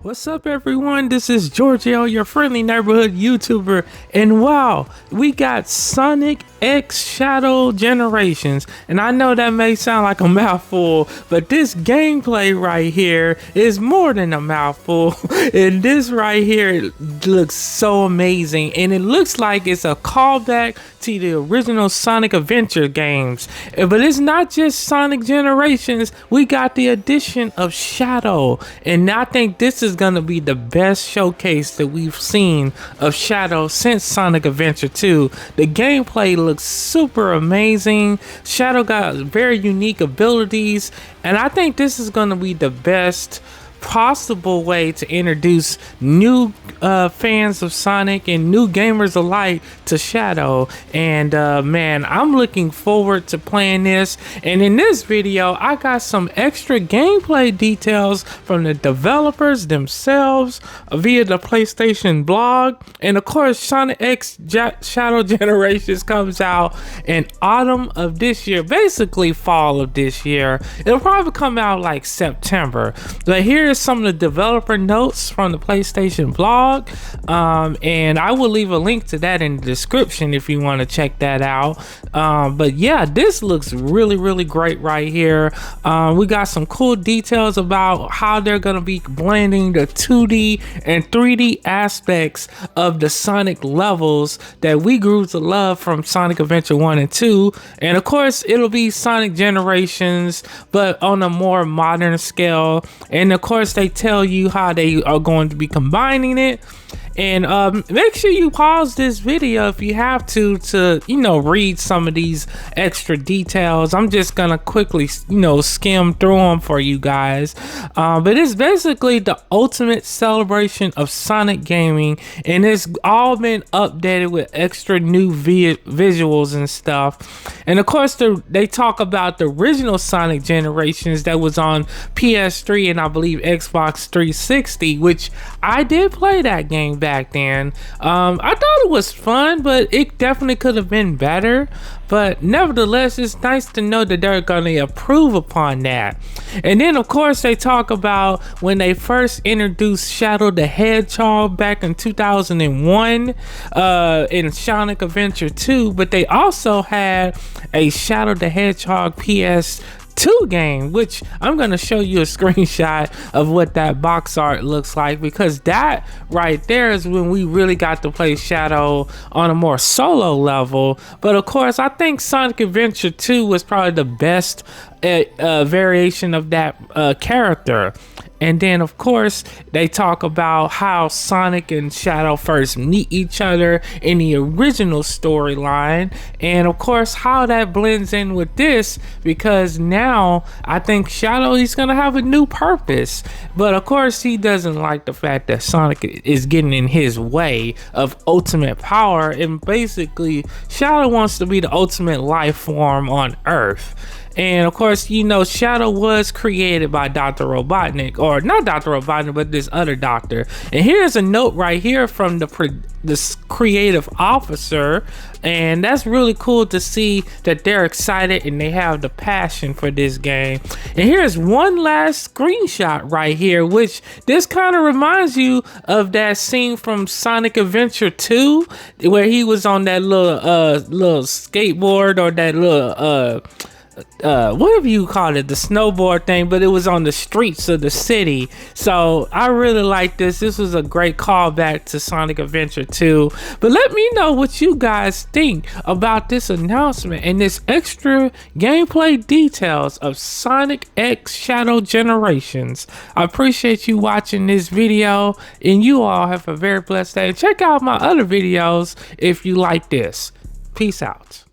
What's up everyone, this is Giorgio, your friendly neighborhood YouTuber, and wow, we got Sonic X Shadow Generations, and I know that may sound like a mouthful, but this gameplay right here is more than a mouthful, and this right here looks so amazing, and it looks like it's a callback to the original Sonic Adventure games, but it's not just Sonic Generations, we got the addition of Shadow, and I think this is gonna be the best showcase that we've seen of Shadow since Sonic Adventure 2. The gameplay looks super amazing. Shadow got very unique abilities, and I think this is gonna be the best possible way to introduce new fans of Sonic and new gamers alike to Shadow. And man, I'm looking forward to playing this. And in this video, I got some extra gameplay details from the developers themselves via the PlayStation blog. And of course, Sonic X Shadow Generations comes out in autumn of this year, basically fall of this year. It'll probably come out like September. But here's some of the developer notes from the PlayStation blog, and I will leave a link to that in the description if you want to check that out. But yeah, this looks really great right here. We got some cool details about how they're going to be blending the 2D and 3D aspects of the Sonic levels that we grew to love from Sonic Adventure 1 and 2, and of course it'll be Sonic Generations but on a more modern scale. And of course they tell you how they are going to be combining it. And make sure you pause this video if you have to you know, read some of these extra details. I'm just gonna quickly, you know, skim through them for you guys. But it's basically the ultimate celebration of Sonic gaming, and it's all been updated with extra new visuals and stuff. And of course they talk about the original Sonic Generations that was on PS3 and I believe Xbox 360, which I did play that game back then. I thought it was fun, but it definitely could have been better. But nevertheless, it's nice to know that they're going to improve upon that. And then of course they talk about when they first introduced Shadow the Hedgehog back in 2001 in Sonic Adventure 2, but they also had a Shadow the Hedgehog PS2 game, which I'm going to show you a screenshot of what that box art looks like, because that right there is when we really got to play Shadow on a more solo level. But of course I think Sonic Adventure 2 was probably the best variation of that character. And then of course they talk about how Sonic and Shadow first meet each other in the original storyline, and of course how that blends in with this, because now I think Shadow, he's gonna have a new purpose. But of course he doesn't like the fact that Sonic is getting in his way of ultimate power, and basically Shadow wants to be the ultimate life form on Earth. And of course, you know, Shadow was created by Dr. Robotnik, or not Dr. Robotnik, but this other doctor. And here's a note right here from this creative officer, and that's really cool to see that they're excited and they have the passion for this game. And here's one last screenshot right here, which this kind of reminds you of that scene from Sonic Adventure 2 where he was on that little skateboard, or that little whatever you call it, the snowboard thing, but it was on the streets of the city. So I really like this. This was a great callback to Sonic Adventure 2. But let me know what you guys think about this announcement and this extra gameplay details of Sonic X Shadow Generations. I appreciate you watching this video, and you all have a very blessed day. Check out my other videos if you like this. Peace out.